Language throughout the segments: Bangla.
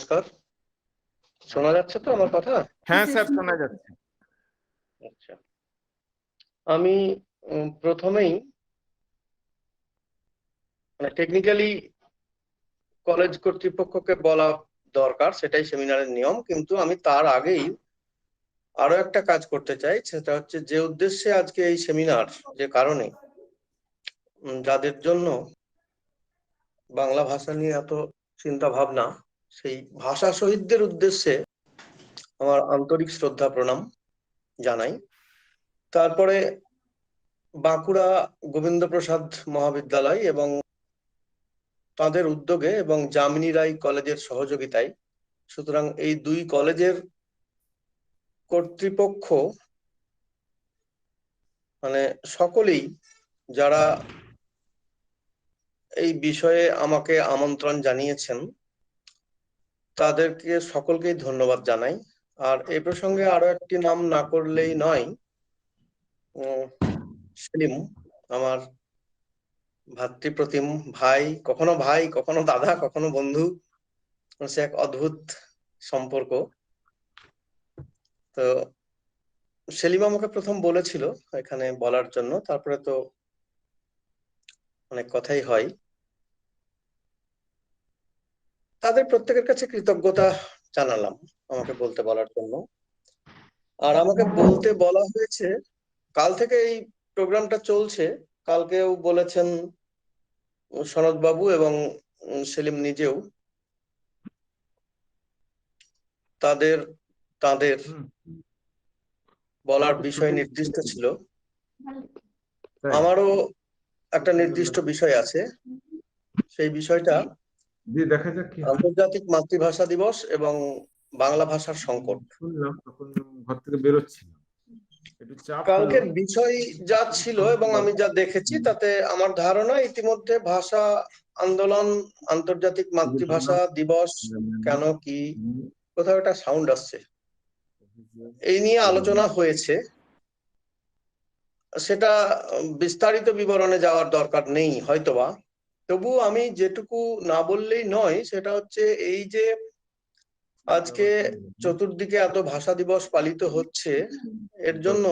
নমস্কার, শোনা যাচ্ছে তো আমার কথা? হ্যাঁ স্যার, শোনা যাচ্ছে। আচ্ছা, আমি প্রথমেই টেকনিক্যালি কলেজ কর্তৃপক্ষকে বলা দরকার, সেটাই সেমিনারের নিয়ম, কিন্তু আমি তার আগেই আরো একটা কাজ করতে চাই। সেটা হচ্ছে যে উদ্দেশ্যে আজকে এই সেমিনার, যে কারণে যাদের জন্য বাংলা ভাষা নিয়ে এত চিন্তা ভাবনা, সেই ভাষা শহীদদের উদ্দেশ্যে আমার আন্তরিক শ্রদ্ধা প্রণাম জানাই। তারপরে বাঁকুড়া গোবিন্দপ্রসাদ মহাবিদ্যালয় এবং তাদের উদ্যোগে এবং যামিনী রায় কলেজের সহযোগিতায়, সুতরাং এই দুই কলেজের কর্তৃপক্ষ সকলেই যারা এই বিষয়ে আমাকে আমন্ত্রণ জানিয়েছেন, তাদেরকে সকলকেই ধন্যবাদ জানাই। আর এই প্রসঙ্গে আরো একটি নাম না করলেই নয়, সেলিম, আমার ভাতৃপ্রতিম ভাই, কখনো দাদা, কখনো বন্ধু। সে এক অদ্ভুত সম্পর্ক। তো সেলিম আমাকে প্রথম বলেছিল এখানে বলার জন্য, তারপরে তো অনেক কথাই হয়। তাদের প্রত্যেকের কাছে কৃতজ্ঞতা জানালাম আমাকে বলতে বলার জন্য। আর আমাকে বলতে বলা হয়েছে, কাল থেকে এই প্রোগ্রামটা চলছে। কালকেও বলেছেন সনদ বাবু এবং সেলিম নিজেও, তাদের তাদের বলার বিষয় নির্দিষ্ট ছিল। আমারও একটা নির্দিষ্ট বিষয় আছে। সেই বিষয়টা আন্তর্জাতিক মাতৃভাষা দিবস এবং বাংলা ভাষার সংকট। শুনলাম তখন ঘর থেকে বেরোচ্ছি। কালকের বিষয় যা ছিল এবং আমি যা দেখেছি, তাতে আমার ধারণা ইতিমধ্যে ভাষা আন্দোলন, আন্তর্জাতিক মাতৃভাষা দিবস কেন, কি, কোথাও একটা সাউন্ড আসছে, এই নিয়ে আলোচনা হয়েছে। সেটা বিস্তারিত বিবরণে যাওয়ার দরকার নেই হয়তোবা। তবু আমি যেটুকু না বললেই নয়, সেটা হচ্ছে এই যে আজকে চতুর্দিকে এত ভাষা দিবস পালিত হচ্ছে, এর জন্য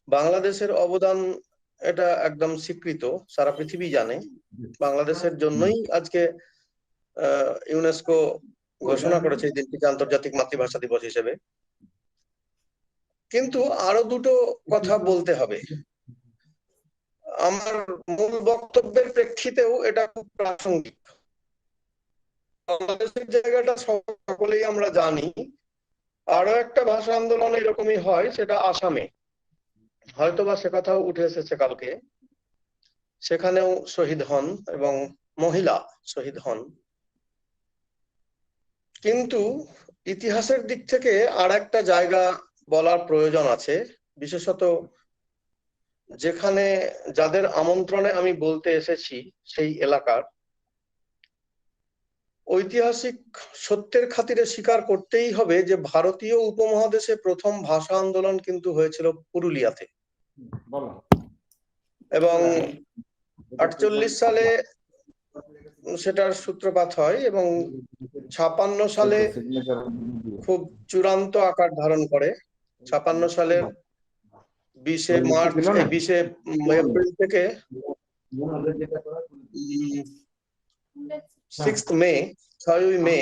বাংলাদেশের অবদান এটা একদম স্বীকৃত, সারা পৃথিবী জানে। বাংলাদেশের জন্যই আজকে ইউনেস্কো ঘোষণা করেছে এই দিনটিকে আন্তর্জাতিক মাতৃভাষা দিবস হিসেবে। কিন্তু আরো দুটো কথা বলতে হবে। আমার মূল বক্তব্যের প্রেক্ষিতেও এটা খুব প্রাসঙ্গিক। বাংলাদেশের জায়গাটা সকলেই আমরা জানি। আরো একটা ভাষা আন্দোলন এরকমই হয়, সেটা আসামে, হয়তোবা সে কথাও উঠে এসেছে কালকে। সেখানেও শহীদ হন এবং মহিলা শহীদ হন। কিন্তু ইতিহাসের দিক থেকে আর একটা জায়গা বলার প্রয়োজন আছে, বিশেষত যেখানে যাদের আমন্ত্রণে আমি বলতে এসেছি সেই এলাকার। ঐতিহাসিক সত্যের খাতিরে স্বীকার করতেই হবে যে ভারতীয় উপমহাদেশে প্রথম ভাষা আন্দোলন কিন্তু হয়েছিল পুরুলিয়াতে, এবং 48 সালে সেটার সূত্রপাত হয় এবং 56 সালে খুব চূড়ান্ত আকার ধারণ করে। 56 সালের 20 মার্চ, 20 এপ্রিল থেকে 6 মে, 6 মে।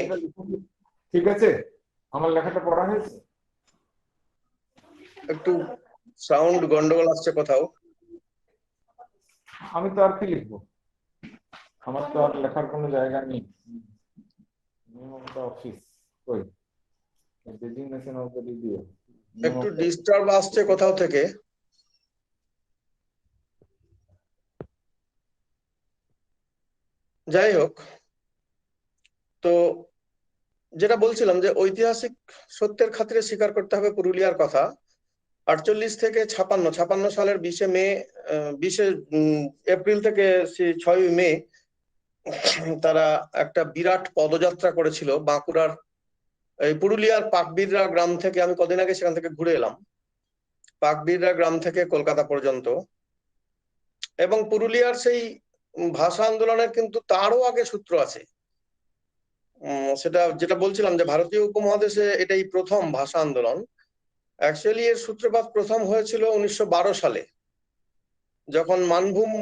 ঠিক আছে, আমার লেখাটা পড়া হয়েছে। একটু সাউন্ড গন্ডগোল আসছে কোথাও। আমি তো আর কি লিখবো, আমার তো আর লেখার কোনো জায়গা নেই। অফিস কই, ডেজিগনেশন অলরেডি দিও। একটু ডিস্টার্ব আসছে কোথাও থেকে। যাই হোক, তো যেটা বলছিলাম যে ঐতিহাসিক সত্যের খাতিরে স্বীকার করতে হবে পুরুলিয়ার কথা। 48 থেকে 56 সালের 20 মে, 20 এপ্রিল থেকে 6 মে তারা একটা বিরাট পদযাত্রা করেছিল বাঁকুড়ার, এই পুরুলিয়ার পাকবিররা গ্রাম থেকে। আমি কদিন আগে সেখান থেকে ঘুরে এলাম। পাকবিররা গ্রাম থেকে কলকাতা পর্যন্ত। এবং পুরুলিয়ার সেই ভাষা আন্দোলনের কিন্তু তারও আগে সূত্র আছে। সেটা যেটা বলছিলাম যে ভারতীয় উপমহাদেশে এটাই প্রথম ভাষা আন্দোলন। অ্যাকচুয়ালি এর সূত্রপাত প্রথম হয়েছিল 1912 সালে, যখন মানভূম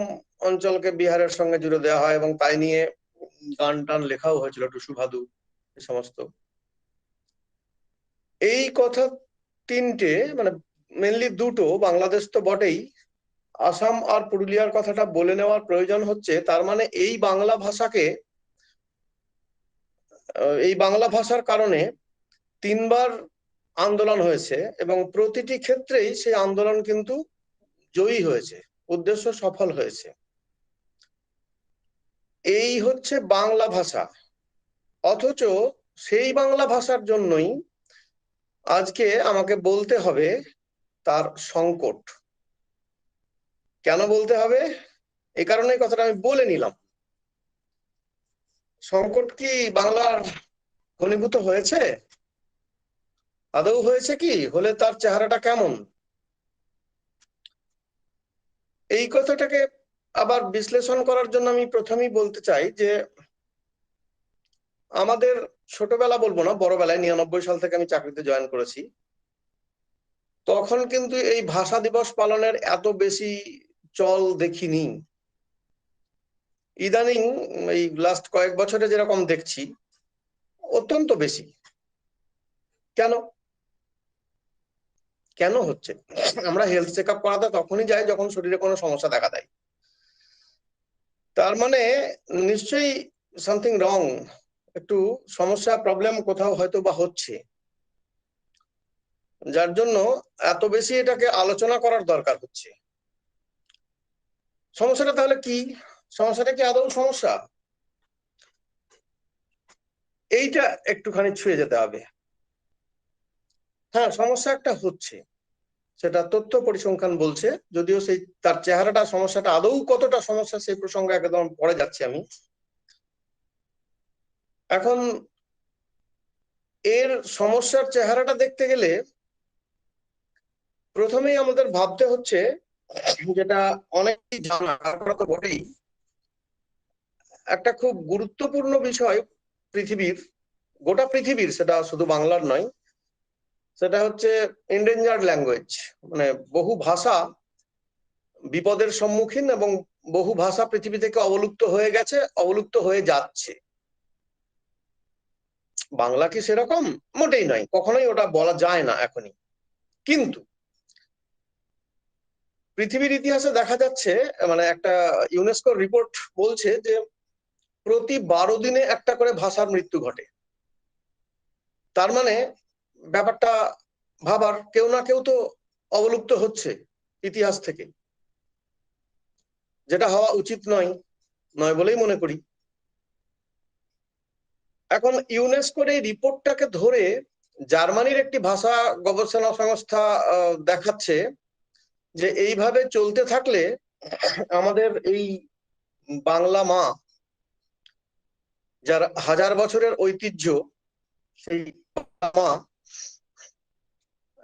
অঞ্চলকে বিহারের সঙ্গে জুড়ে দেওয়া হয় এবং তাই নিয়ে গান টান লেখাও হয়েছিল, টুসু ভাদু এই সমস্ত। এই কথা তিনটে মানে মেনলি দুটো, বাংলাদেশ তো বটেই, আসাম আর পুরুলিয়ার কথাটা বলে নেওয়ার প্রয়োজন হচ্ছে। তার মানে এই বাংলা ভাষাকে, এই বাংলা ভাষার কারণে 3বার আন্দোলন হয়েছে এবং প্রতিটি ক্ষেত্রেই সেই আন্দোলন কিন্তু জয়ী হয়েছে, উদ্দেশ্য সফল হয়েছে। এই হচ্ছে বাংলা ভাষা। অথচ সেই বাংলা ভাষার জন্যই আজকে আমাকে বলতে হবে তার সংকট। কেন বলতে হবে? এই কারণে কথাটা আমি বলে নিলাম। সংকট কি বাংলার ঘনীভূত হয়েছে? আদৌ হয়েছে কি? হলে তার চেহারাটা কেমন? এই কথাটাকে আবার বিশ্লেষণ করার জন্য আমি প্রথমেই বলতে চাই যে আমাদের ছোটবেলা বলবো না, বড়বেলায় 99 সাল থেকে আমি চাকরিতে জয়েন করেছি, তখন কিন্তু এই ভাষা দিবস পালনের এত বেশি চল দেখিনি। ইদানিং এই লাস্ট কয়েক বছরে যেরকম দেখছি অত্যন্ত বেশি। কেন কেন হচ্ছে? আমরা হেলথ চেক আপ করাতে তখনই যাই যখন শরীরে কোনো সমস্যা দেখা দেয়। তার মানে নিশ্চয়ই সামথিং রং, একটু সমস্যা প্রবলেম কোথাও হয়তো বা হচ্ছে, যার জন্য এত বেশি এটাকে আলোচনা করার দরকার হচ্ছে। সমস্যাটা তাহলে কি? সমস্যাটা কি আদৌ সমস্যা? এইটা একটুখানি ছুঁয়ে যেতে হবে। হ্যাঁ, সমস্যা একটা হচ্ছে, সেটা তথ্য পরিসংখ্যান বলছে, যদিও সেই তার চেহারাটা, সমস্যাটা আদৌ কতটা সমস্যা সেই প্রসঙ্গে একদম পরে যাচ্ছি আমি। এখন এর সমস্যার চেহারাটা দেখতে গেলে প্রথমেই আমাদের ভাবতে হচ্ছে, যেটা অনেকেই জানা, তারপরে তো বটেই, একটা খুব গুরুত্বপূর্ণ বিষয় পৃথিবীর, গোটা পৃথিবীর, সেটা শুধু বাংলার নয়, সেটা হচ্ছে এন্ডেঞ্জার্ড ল্যাঙ্গুয়েজ। মানে বহু ভাষা বিপদের সম্মুখীন এবং বহু ভাষা পৃথিবী থেকে অবলুপ্ত হয়ে গেছে, অবলুপ্ত হয়ে যাচ্ছে। বাংলা কি সেরকম? মোটেই নয়, কখনোই ওটা বলা যায় না এখনই। কিন্তু পৃথিবীর ইতিহাসে দেখা যাচ্ছে, মানে একটা ইউনেস্কোর রিপোর্ট বলছে যে প্রতি 12 দিনে একটা করে ভাষার মৃত্যু ঘটে। তার মানে ব্যাপারটা ভাবার, কেউ না কেউ তো অবলুপ্ত হচ্ছে ইতিহাস থেকে, যেটা হওয়া উচিত নয়, নয় বলেই মনে করি। এখন ইউনেস্কোর এই রিপোর্টটাকে ধরে জার্মানির একটি ভাষা গবেষণা সংস্থা দেখাচ্ছে যে এইভাবে চলতে থাকলে আমাদের এই বাংলা মা, যার 1000 বছরের ঐতিহ্য, সেই মা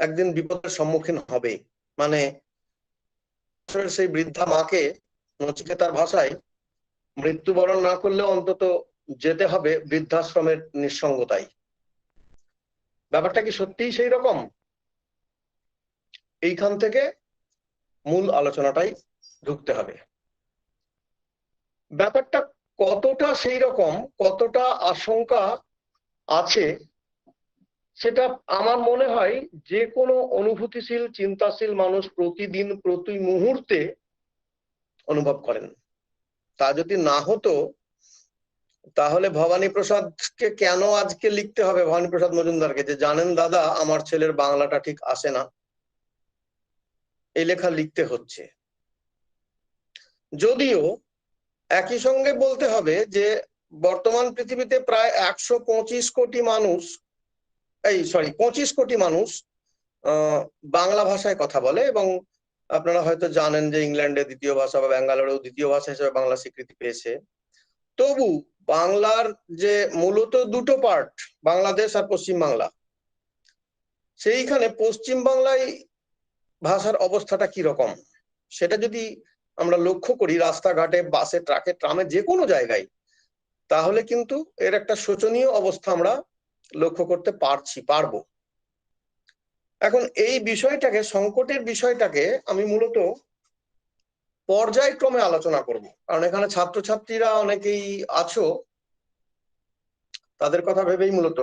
একদিন বিপদের সম্মুখীন হবে। মানে সেই বৃদ্ধা মাকে নচিকেতার ভাষায় মৃত্যুবরণ না করলে অন্তত যেতে হবে বৃদ্ধাশ্রমের নিঃসঙ্গতায়। ব্যাপারটা কি সত্যিই সেই রকম? এইখান থেকে মূল আলোচনাটাই ঢুকতে হবে। ব্যাপারটা কতটা সেই রকম, কতটা আশঙ্কা আছে, সেটা আমার মনে হয় যে কোনো অনুভূতিশীল চিন্তাশীল মানুষ প্রতিদিন প্রতি মুহূর্তে অনুভব করেন। তা যদি না হতো তাহলে ভবানী প্রসাদকে কেন আজকে লিখতে হবে, ভবানী প্রসাদ মজুমদারকে, যে জানেন দাদা আমার ছেলের বাংলাটা ঠিক আসে না, এই লেখা লিখতে হচ্ছে? যদিও একই সঙ্গে বলতে হবে যে বর্তমান পৃথিবীতে প্রায় 125 কোটি মানুষ, 25 কোটি মানুষ বাংলা ভাষায় কথা বলে, এবং আপনারা হয়তো জানেন যে ইংল্যান্ডে দ্বিতীয় ভাষা বা ব্যাঙ্গালোরেও দ্বিতীয় ভাষা হিসেবে বাংলা স্বীকৃতি পেয়েছে। তবু বাংলার যে মূলত দুটো পার্ট, বাংলাদেশ আর পশ্চিম বাংলা, সেইখানে পশ্চিম বাংলায় ভাষার অবস্থাটা কি রকম সেটা যদি আমরা লক্ষ্য করি, রাস্তাঘাটে, বাসে, ট্রাকে, ট্রামে, যে কোনো জায়গায় তাহলে কিন্তু এর একটা শোচনীয় অবস্থা আমরা লক্ষ্য করতে পারবো। এখন এই বিষয়টাকে, সংকটের বিষয়টাকে আমি মূলত পর্যায়ক্রমে আলোচনা করব, কারণ এখানে ছাত্রছাত্রীরা অনেকেই আছো, তাদের কথা ভেবেই মূলত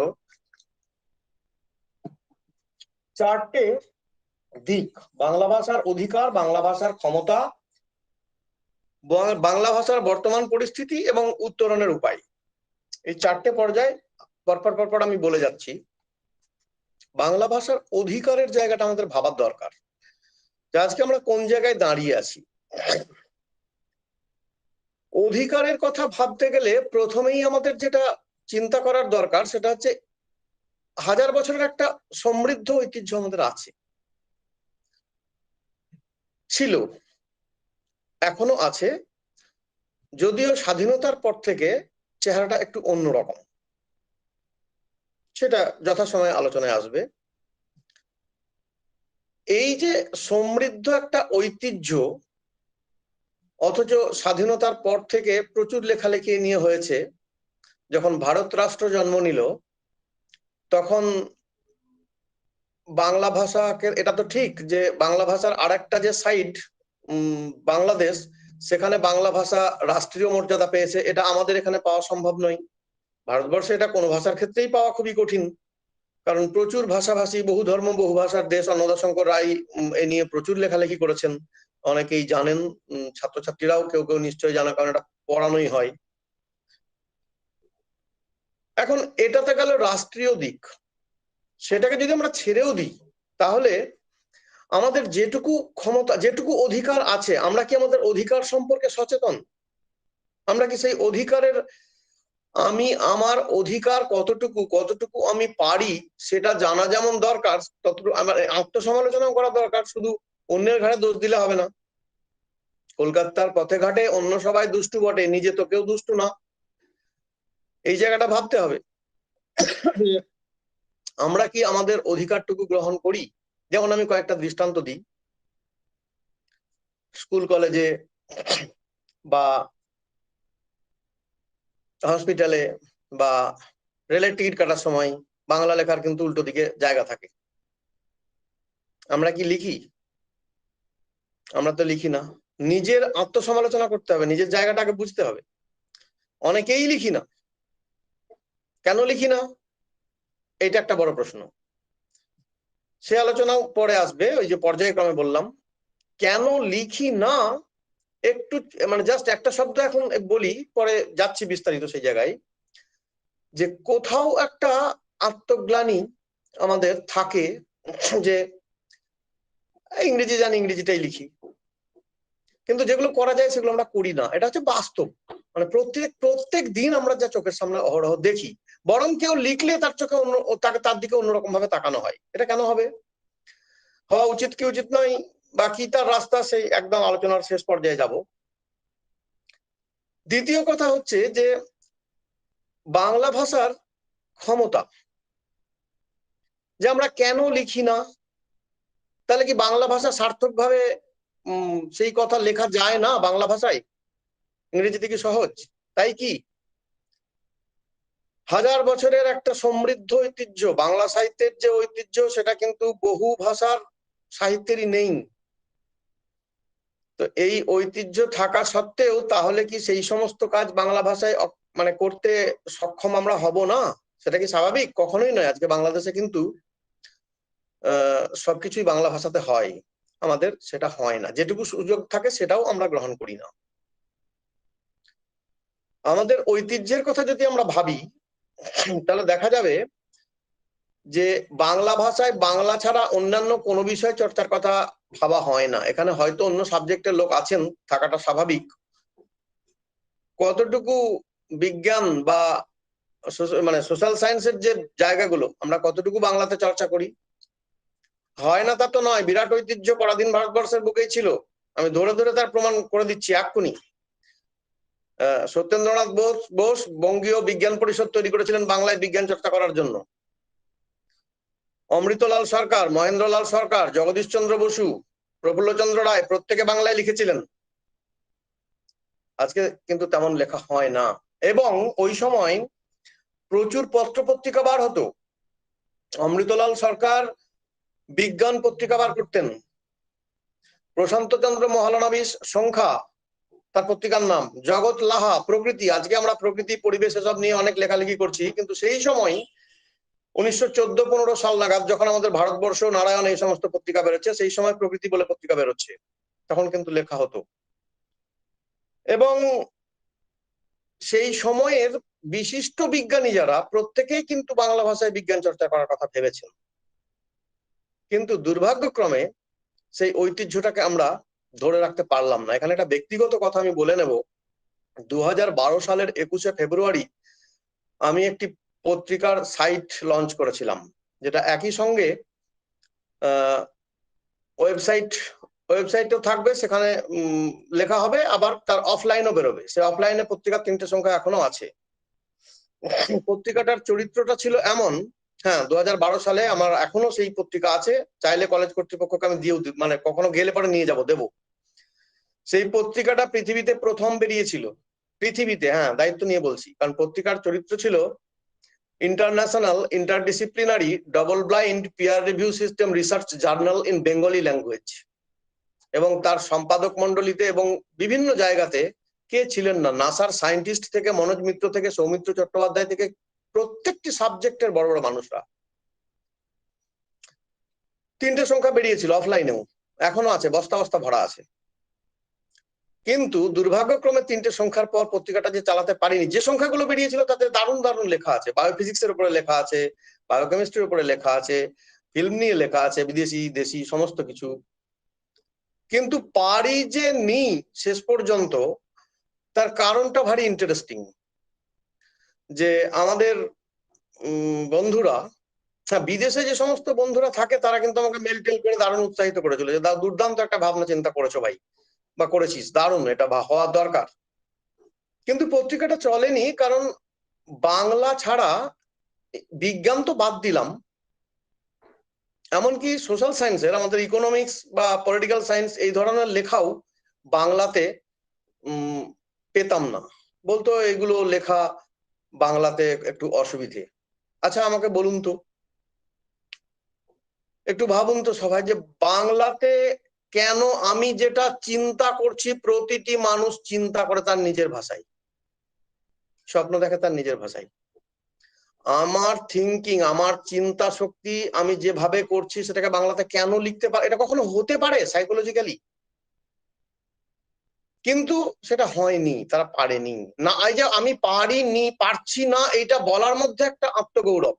চারটে দিক: বাংলা ভাষার অধিকার, বাংলা ভাষার ক্ষমতা, বাংলা ভাষার বর্তমান পরিস্থিতি এবং উত্তরণের উপায়, এই চারটে পর্যায় পরপর আমি বলে যাচ্ছি। বাংলা ভাষার অধিকারের জায়গাটা আমাদের ভাবার দরকার, যে আজকে আমরা কোন জায়গায় দাঁড়িয়ে আছি। অধিকারের কথা ভাবতে গেলে প্রথমেই আমাদের যেটা চিন্তা করার দরকার সেটা হচ্ছে হাজার বছরের একটা সমৃদ্ধ ঐতিহ্য আমাদের আছে, ছিল, এখনো আছে, যদিও স্বাধীনতার পর থেকে চেহারাটা একটু অন্যরকম, সেটা যথাসময়ে আলোচনায় আসবে। এই যে সমৃদ্ধ একটা ঐতিহ্য, অথচ স্বাধীনতার পর থেকে প্রচুর লেখালেখি নিয়ে হয়েছে। যখন ভারত রাষ্ট্র জন্ম নিল তখন বাংলা ভাষাকে, এটা তো ঠিক যে বাংলা ভাষার আরেকটা যে সাইড বাংলাদেশ, সেখানে বাংলা ভাষা রাষ্ট্রীয় মর্যাদা পেয়েছে, এটা আমাদের এখানে পাওয়া সম্ভব নয়। ভারতবর্ষে এটা কোনো ভাষার ক্ষেত্রেই পাওয়া খুবই কঠিন, কারণ প্রচুর ভাষাভাষী, বহু ধর্ম বহু ভাষার দেশ। অন্নদাশঙ্কর রায় এ নিয়ে প্রচুর লেখালেখি করেছেন, অনেকেই জানেন, ছাত্রছাত্রীরাও কেউ কেউ নিশ্চয়ই জানে, কারণ এটা পড়ানোই হয়। এখন এটাতে গেল রাষ্ট্রীয় দিক, সেটাকে যদি আমরা ছেড়েও দিই তাহলে আমাদের যেটুকু ক্ষমতা, যেটুকু অধিকার আছে, আমরা কি আমাদের অধিকার সম্পর্কে সচেতন? আমরা কি সেই অধিকারের, আমি আমার অধিকার কতটুকু আমি পারি সেটা জানা যেমন দরকার, ততটুকু আমার আত্মসমালোচনাও করা দরকার। শুধু অন্যের ঘাড়ে দোষ দিলে হবে না। কলকাতার পথে ঘাটে অন্য সবাই দুষ্টু বটে, নিজে তো কেউ দুষ্টু না, এই জায়গাটা ভাবতে হবে। আমরা কি আমাদের অধিকারটুকু গ্রহণ করি? যেমন আমি কয়েকটা দৃষ্টান্ত দিই। স্কুল কলেজে বা হসপিটালে বা রেলের টিকিট কাটার সময় বাংলা লেখার কিন্তু উল্টো দিকে জায়গা থাকে। আমরা কি লিখি? আমরা তো লিখি না। নিজের আত্মসমালোচনা করতে হবে, নিজের জায়গাটাকে বুঝতে হবে। অনেকেই লিখি না। কেন লিখি না? এটা একটা বড় প্রশ্ন, সে আলোচনাও পরে আসবে। ওই যে পর্যায়ক্রমে বললাম কেন লিখি না, একটু মানে জাস্ট একটা শব্দ এখন বলি, পরে যাচ্ছি বিস্তারিত সেই জায়গায়। যে কোথাও একটা আত্মগ্লানি আমাদের থাকে, যে ইংরেজি জানি, ইংরেজিটাই লিখি, কিন্তু যেগুলো করা যায় সেগুলো আমরা করি না। এটা হচ্ছে বাস্তব। মানে প্রত্যেক দিন আমরা যা চোখের সামনে অহরহ দেখি, বরং কেউ লিখলে তার চোখে তার দিকে অন্যরকম ভাবে তাকানো হয়। এটা কেন হবে? হওয়া উচিত কি উচিত নয়, বা কি তার রাস্তা, সেই একদম আলোচনার শেষ পর্যায়ে যাব। দ্বিতীয় কথা হচ্ছে যে বাংলা ভাষার ক্ষমতা, যে আমরা কেন লিখি না। তাহলে কি বাংলা ভাষা সার্থকভাবে সেই কথা লেখা যায় না বাংলা ভাষায়? ইংরেজিতে কি সহজ? তাই কি? হাজার বছরের একটা সমৃদ্ধ ঐতিহ্য, বাংলা সাহিত্যের যে ঐতিহ্য, সেটা কিন্তু বহু ভাষার সাহিত্যেরই নেই। তো এই ঐতিহ্য থাকা সত্ত্বেও তাহলে কি সেই সমস্ত কাজ বাংলা ভাষায় মানে করতে সক্ষম আমরা হব না? সেটা কি স্বাভাবিক? কখনোই নয়। আজকে বাংলাদেশে কিন্তু সবকিছুই বাংলা ভাষাতে হয়, আমাদের সেটা হয় না। যেটুকু সুযোগ থাকে সেটাও আমরা গ্রহণ করি না। আমাদের ঐতিহ্যের কথা যদি আমরা ভাবি তাহলে দেখা যাবে যে বাংলা ভাষায় বাংলা ছাড়া অন্যান্য কোনো বিষয় চর্চার কথা ভাবা হয় না। এখানে হয়তো অন্য সাবজেক্টের লোক আছেন, থাকাটা স্বাভাবিক। কতটুকু বিজ্ঞান বা মানে সোশ্যাল সায়েন্সের যে জায়গাগুলো, আমরা কতটুকু বাংলাতে চর্চা করি? হয় না তা তো নয়। বিরাট ঐতিহ্য পরাধীন ভারতবর্ষের বুকেই ছিল। আমি ধরে ধরে তার প্রমাণ করে দিচ্ছি এক্ষুনি। সত্যেন্দ্রনাথ বোস বঙ্গীয় বিজ্ঞান পরিষদ তৈরি করেছিলেন বাংলায় বিজ্ঞান চর্চা করার জন্য। অমৃতলাল সরকার, মহেন্দ্রলাল সরকার, জগদীশ চন্দ্র বসু, প্রফুল্লচন্দ্র রায় প্রত্যেকে বাংলায় লিখেছিলেন। আজকে কিন্তু তেমন লেখা হয় না। এবং ওই সময় প্রচুর পত্রপত্রিকা বার হতো। অমৃতলাল সরকার বিজ্ঞান পত্রিকা বার করতেন, প্রশান্ত চন্দ্র মহলানবিশ সংখ্যা তার পত্রিকার নাম, জগৎ লাহা প্রকৃতি, আজকে আমরা প্রকৃতি পরিবেশ এসব নিয়ে অনেক লেখালেখি করছি, কিন্তু সেই সময় 1914-15 সাল নাগাদ যখন আমাদের ভারতবর্ষ, নারায়ণ, এই সমস্ত পত্রিকা বেরোচ্ছে, সেই সময় প্রকৃতি বলে পত্রিকা বেরোচ্ছে, তখন কিন্তু লেখা হতো। এবং সেই সময়ের বিশিষ্ট বিজ্ঞানী যারা, প্রত্যেকেই কিন্তু বাংলা ভাষায় বিজ্ঞান চর্চা করার কথা ভেবেছেন, কিন্তু দুর্ভাগ্যক্রমে সেই ঐতিহ্যটাকে আমরা ধরে রাখতে পারলাম না। এখানে একটা ব্যক্তিগত কথা আমি বলে নেব। 2012 সালের 21শে ফেব্রুয়ারি আমি একটি পত্রিকার সাইট লঞ্চ করেছিলাম, যেটা একই সঙ্গে ওয়েবসাইটও থাকবে, সেখানে লেখা হবে, আবার তার অফলাইনও বেরোবে। সে অফলাইনে পত্রিকার 3টে সংখ্যা এখনো আছে। পত্রিকাটার চরিত্রটা ছিল এমন, হ্যাঁ 2012 সালে আমার এখনো সেই পত্রিকা আছে, চাইলে কলেজ কর্তৃপক্ষকে আমি দিয়েও, মানে কখনো গেলে পরে নিয়ে যাব, দেবো। সেই পত্রিকাটা পৃথিবীতে প্রথম বেরিয়েছিল, পৃথিবীতে, হ্যাঁ দায়িত্ব নিয়ে বলছি, কারণ পত্রিকার চরিত্র ছিল international interdisciplinary double blind peer review system research journal in Bengali language. এবং তার সম্পাদক মন্ডলীতে এবং বিভিন্ন জায়গাতে কে ছিলেন না, নাসার সায়েন্টিস্ট থেকে মনোজ মিত্র থেকে সৌমিত্র চট্টোপাধ্যায় থেকে প্রত্যেকটি সাবজেক্টের বড় বড় মানুষরা। 3টে সংখ্যা বেরিয়েছিল অফলাইনেও, এখনো আছে, বস্তা বস্তা ভরা আছে। কিন্তু দুর্ভাগ্যক্রমে 3টে সংখ্যার পর পত্রিকাটা যে চালাতে পারিনি। যে সংখ্যাগুলো বেরিয়েছিল তাতে দারুণ দারুণ লেখা আছে, বায়োফিজিক্সের উপরে লেখা আছে, বায়োকেমিস্ট্রির উপরে লেখা আছে, ফিল্ম নিয়ে লেখা আছে, বিদেশি দেশি সমস্ত কিছু। কিন্তু পারি যে নি শেষ পর্যন্ত, তার কারণটা ভারী ইন্টারেস্টিং। যে আমাদের বন্ধুরা, হ্যাঁ বিদেশে যে সমস্ত বন্ধুরা থাকে, তারা কিন্তু আমাকে মেল টেল করে দারুণ উৎসাহিত করেছিল, যে দুর্দান্ত একটা ভাবনা চিন্তা করেছো ভাই, বা করেছিস, দারুণ, এটা হওয়ার দরকার। কিন্তু পত্রিকাটা চলেনি, কারণ বাংলা ছাড়া, বিজ্ঞান তো বাদ দিলাম, এমনকি সোশ্যাল সায়েন্সের, আমাদের ইকোনমিক্স বা পলিটিক্যাল সায়েন্স এই ধরনের লেখাও বাংলাতে পেতাম না। বলতো এগুলো লেখা বাংলাতে একটু অসুবিধে। আচ্ছা আমাকে বলুন তো, একটু ভাবুন তো সবাই, যে বাংলাতে কেন আমি যেটা চিন্তা করছি, প্রতিটি মানুষ চিন্তা করে তার নিজের ভাষায়, স্বপ্ন দেখে তার নিজের ভাষায়। আমার থিঙ্কিং, আমার চিন্তা শক্তি, আমি যেভাবে করছি সেটাকে বাংলাতে কেন লিখতে পারে? এটা কখনো হতে পারে সাইকোলজিক্যালি? কিন্তু সেটা হয়নি, তারা পারেনি না। এই যে আমি পারিনি, পারছি না, এইটা বলার মধ্যে একটা আত্মগৌরব,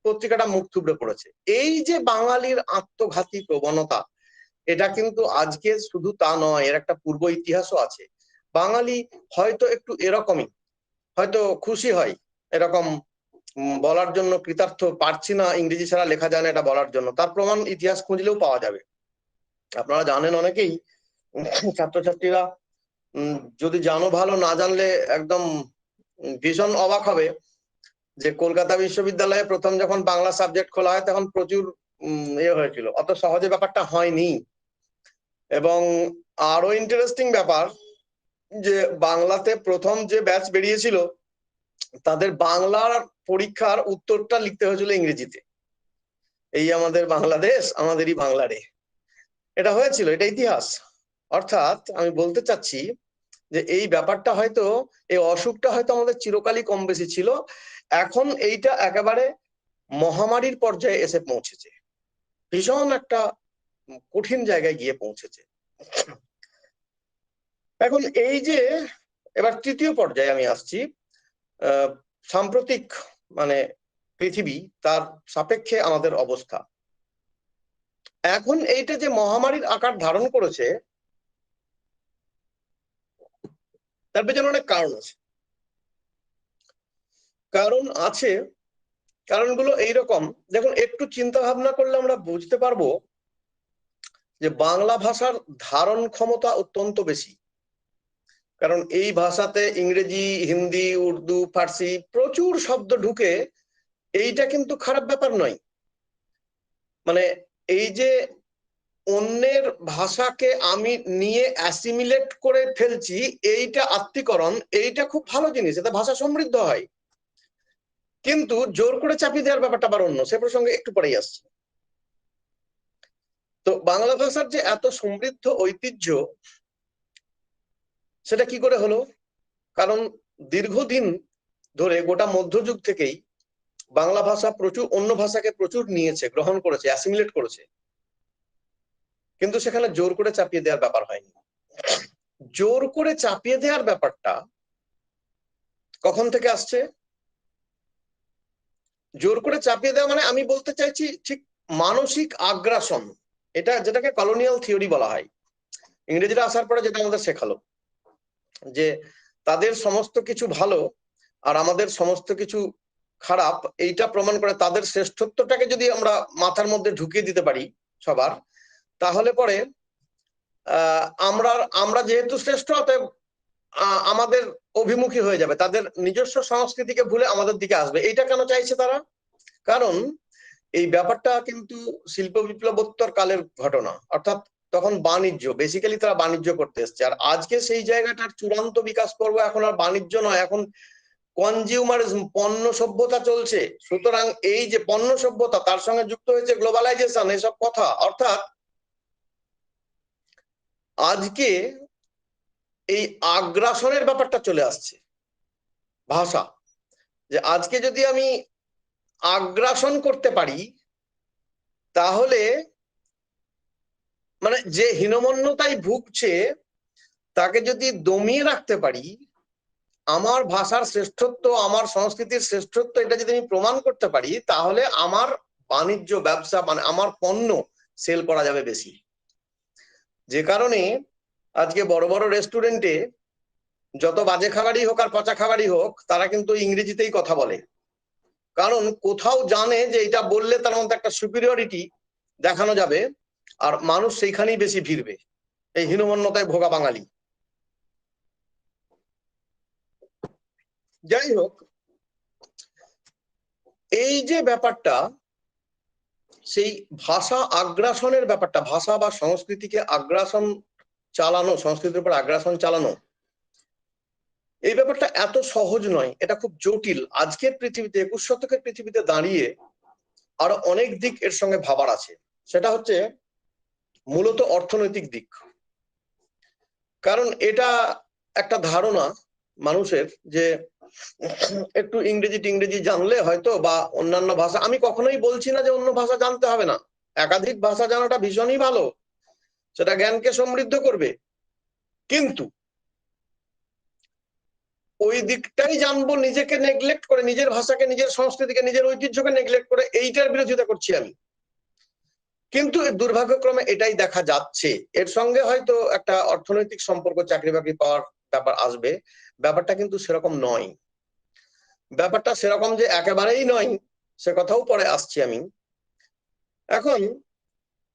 পত্রিকাটা মুখ থুবড়ে পড়েছে। এই যে বাঙালির আত্মঘাতী প্রবণতা, এটা কিন্তু আজকে শুধু তা নয়, এর একটা পূর্ব ইতিহাসও আছে। বাঙালি হয়তো একটু এরকমই, হয়তো খুশি হয় এরকম বলার জন্য, কৃতার্থ, পারছি না, ইংরেজি ছাড়া লেখা যায় না, এটা বলার জন্য। তার প্রমাণ ইতিহাস খুঁজলেও পাওয়া যাবে। আপনারা জানেন অনেকেই, ছাত্রছাত্রীরা যদি জানো ভালো, না জানলে একদম ভীষণ অবাক হবে, যে কলকাতা বিশ্ববিদ্যালয়ে প্রথম যখন বাংলা সাবজেক্ট খোলা হয়, তখন প্রচুর হয়েছিল, অত সহজে ব্যাপারটা হয়নি। এবং আরো ইন্টারেস্টিং ব্যাপার, যে বাংলাতে প্রথম যে ব্যাচ বেরিয়েছিল, তাদের বাংলার পরীক্ষার উত্তরটা লিখতে হয়েছিল ইংরেজিতে। এই আমাদের বাংলাদেশ, আমাদেরই বাংলারে, এটা হয়েছিল, এটা ইতিহাস। অর্থাৎ আমি বলতে চাচ্ছি যে এই ব্যাপারটা হয়তো, এই অসুখটা হয়তো আমাদের চিরকালই কম বেশি ছিল, এখন এইটা একেবারে মহামারীর পর্যায়ে এসে পৌঁছেছে, ভীষণ একটা কঠিন জায়গায় গিয়ে পৌঁছেছে। এখন এই যে, এবার তৃতীয় পর্যায়ে আমি আসছি, সাম্প্রতিক মানে পৃথিবী, তার সাপেক্ষে আমাদের অবস্থা। এখন এইটা যে মহামারীর আকার ধারণ করেছে, তার পেছনে অনেক কারণ আছে। কারণগুলো এইরকম, দেখুন একটু চিন্তা ভাবনা করলে আমরা বুঝতে পারবো যে বাংলা ভাষার ধারণ ক্ষমতা অত্যন্ত বেশি। কারণ এই ভাষাতে ইংরেজি, হিন্দি, উর্দু, ফার্সি প্রচুর শব্দ ঢুকে, এইটা কিন্তু খারাপ ব্যাপার নয়। মানে এই যে অন্যের ভাষাকে আমি নিয়ে অ্যাসিমিলেট করে ফেলছি, এইটা আত্মীকরণ, এইটা খুব ভালো জিনিস, এতে ভাষা সমৃদ্ধ হয়। কিন্তু জোর করে চাপিয়ে দেওয়ার ব্যাপারটা আবার অন্য, সে প্রসঙ্গে একটু পরেই আসছে। তো বাংলা ভাষার যে এত সমৃদ্ধ ঐতিহ্য, সেটা কি করে হলো? কারণ দীর্ঘদিন ধরে গোটা মধ্যযুগ থেকেই বাংলা ভাষা প্রচুর অন্য ভাষাকে প্রচুর নিয়েছে, গ্রহণ করেছে, অ্যাসিমিলেট করেছে, কিন্তু সেখানে জোর করে চাপিয়ে দেওয়ার ব্যাপার হয়নি। জোর করে চাপিয়ে দেওয়ার ব্যাপারটা কখন থেকে আসছে? জোর করে চাপিয়ে দেওয়া মানে আমি বলতে চাইছি ঠিক মানসিক আগ্রাসন, এটা যেটাকে কলোনিয়াল থিওরি বলা হয়। ইংরেজরা আসার পরে যেটা আমাদের শেখালো যে তাদের সমস্ত কিছু ভালো আর আমাদের সমস্ত কিছু খারাপ, এইটা প্রমাণ করে তাদের শ্রেষ্ঠত্বটাকে যদি আমরা মাথার মধ্যে ঢুকিয়ে দিতে পারি সবার, তাহলে পরে আমরা আমরা যেহেতু শ্রেষ্ঠ, অতএব আমাদের অভিমুখী হয়ে যাবে, তাদের নিজস্ব সংস্কৃতিকে ভুলে আমাদের দিকে আসবে। এইটা কেন চাইছে তারা? কারণ এই ব্যাপারটা কিন্তু শিল্প বিপ্লবোত্তর কালের ঘটনা, অর্থাৎ তখন বাণিজ্য, বেসিক্যালি তারা বাণিজ্য করতে এসছে। আর আজকে সেই জায়গাটার চূড়ান্ত বিকাশ পর্ব এখন আর বাণিজ্য নয়, এখন কনজিউমারিজম, পণ্য সভ্যতা চলছে। সুতরাং এই যে পণ্য সভ্যতা, তার সঙ্গে যুক্ত হয়েছে গ্লোবালাইজেশন, এসব কথা। অর্থাৎ আজকে এই আগ্রাসনের ব্যাপারটা চলে আসছে ভাষা, যে আজকে যদি আমি আগ্রাসন করতে পারি, তাহলে মানে যে হীনমন্যতায় ভুগছে তাকে যদি দমিয়ে রাখতে পারি, আমার ভাষার শ্রেষ্ঠত্ব, আমার সংস্কৃতির শ্রেষ্ঠত্ব, এটা যদি আমি প্রমাণ করতে পারি, তাহলে আমার বাণিজ্য ব্যবসা, মানে আমার পণ্য সেল করা যাবে বেশি। যে কারণে আজকে বড় বড় রেস্টুরেন্টে যত বাজে খাবারই হোক আর পচা খাবারই হোক, তারা কিন্তু ইংরেজিতেই কথা বলে। কারণ কোথাও জানে যে এটা বললে তার মধ্যে একটা সুপিরিয়রিটি দেখানো যাবে, আর মানুষ সেইখানেই বেশি ভিড়বে, এই হীনমন্যতায় ভোগা বাঙালি। যাই হোক, এই যে ব্যাপারটা, সেই ভাষা আগ্রাসনের ব্যাপারটা, ভাষা বা সংস্কৃতিকে আগ্রাসন চালানো, সংস্কৃতির উপর আগ্রাসন চালানো, এই ব্যাপারটা এত সহজ নয়, এটা খুব জটিল। আজকের পৃথিবীতে, 21 শতকের পৃথিবীতে দাঁড়িয়ে আরো অনেক দিক এর সঙ্গে ভাবার আছে। সেটা হচ্ছে মূলত অর্থনৈতিক দিক। কারণ এটা একটা ধারণা মানুষের যে একটু ইংরেজি জানলে হয়তো, বা অন্যান্য ভাষা, আমি কখনোই বলছি না যে অন্য ভাষা জানতে হবে না, একাধিক ভাষা জানাটা ভীষণই ভালো, সেটা জ্ঞানকে সমৃদ্ধ করবে। কিন্তু ওই দিকটাই জানবো নিজেকে নেগলেক্ট করে, নিজের ভাষাকে, নিজের সংস্কৃতিকে, নিজের ঐতিহ্যকে নেগলেক্ট করে, এইটার বিরোধিতা করছি আমি। কিন্তু দুর্ভাগ্যক্রমে এটাই দেখা যাচ্ছে। এর সঙ্গে হয়তো একটা অর্থনৈতিক সম্পর্ক, চাকরি বাকরি পাওয়ার ব্যাপার আসবে, ব্যাপারটা কিন্তু সেরকম নয়। ব্যাপারটা সেরকম যে একেবারেই নয়, সে কথাও পরে আসছি আমি। এখন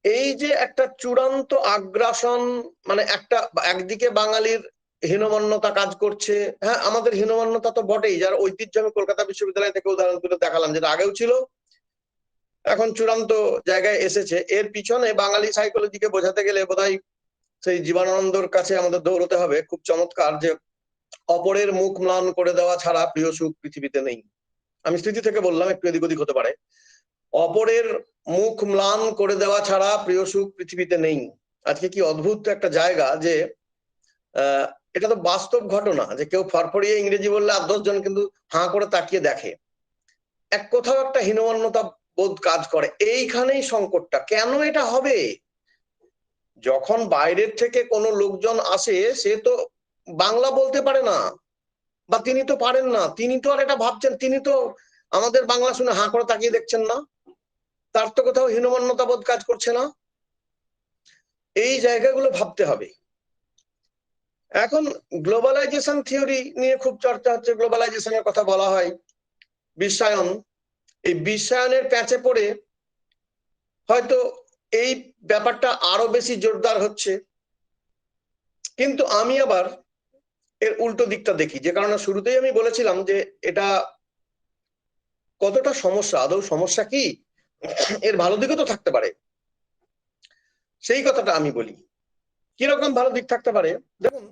এই যে একটা চূড়ান্ত আগ্রাসন, মানে একটা একদিকে বাঙালির হীনমন্যতা কাজ করছে। হ্যাঁ, আমাদের হীনমন্যতা তো বটেই, যার ঐতিহ্য আমি কলকাতা বিশ্ববিদ্যালয় থেকে উদাহরণ তুলে দেখালাম, যেটা আগেও ছিল, এখন চূড়ান্ত জায়গায় এসেছে। এর পিছনে বাঙালি সাইকোলজিকে বোঝাতে গেলে বোধহয় সেই জীবনানন্দর কাছে আমাদের দৌড়তে হবে। খুব চমৎকার, যে অপরের মুখ ম্লান করে দেওয়া ছাড়া প্রিয় সুখ পৃথিবীতে নেই। আমি স্মৃতি থেকে বললাম, একটু এদিক ওদিক হতে পারে। অপরের মুখ ম্লান করে দেওয়া ছাড়া প্রিয় সুখ পৃথিবীতে নেই। আজকে কি অদ্ভুত একটা জায়গা, যে এটা তো বাস্তব ঘটনা, যে কেউ ফরফরিয়ে ইংরেজি বললে 8-10 জন কিন্তু হাঁ করে তাকিয়ে দেখে। এক কোথাও একটা হীনমন্যতা বোধ কাজ করে। এইখানেই সংকটটা। কেন এটা হবে? যখন বাইরের থেকে কোনো লোকজন আসে, সে তো বাংলা বলতে পারে না, বা তিনি তো পারেন না, তিনি তো আর এটা ভাবছেন, তিনি তো আমাদের বাংলা শুনে হাঁ করে তাকিয়ে দেখছেন না, তার তো কোথাও হীনমন্যতা বোধ কাজ করছে না। এই জায়গাগুলো ভাবতে হবে। এখন গ্লোবালাইজেশন থিওরি নিয়ে খুব চর্চা হচ্ছে, গ্লোবালাইজেশনের কথা বলা হয়, বিশ্বায়ন। এই বিশ্বায়নের প্যাঁচে পড়ে হয়তো এই ব্যাপারটা আরো বেশি জোরদার হচ্ছে। কিন্তু আমি আবার এর উল্টো দিকটা দেখি, যে কারণে শুরুতেই আমি বলেছিলাম যে এটা কতটা সমস্যা, আদৌ সমস্যা কি, এর ভালো দিকও তো থাকতে পারে। সেই কথাটা আমি বলি। কিরকম ভালো দিক থাকতে পারে দেখুন,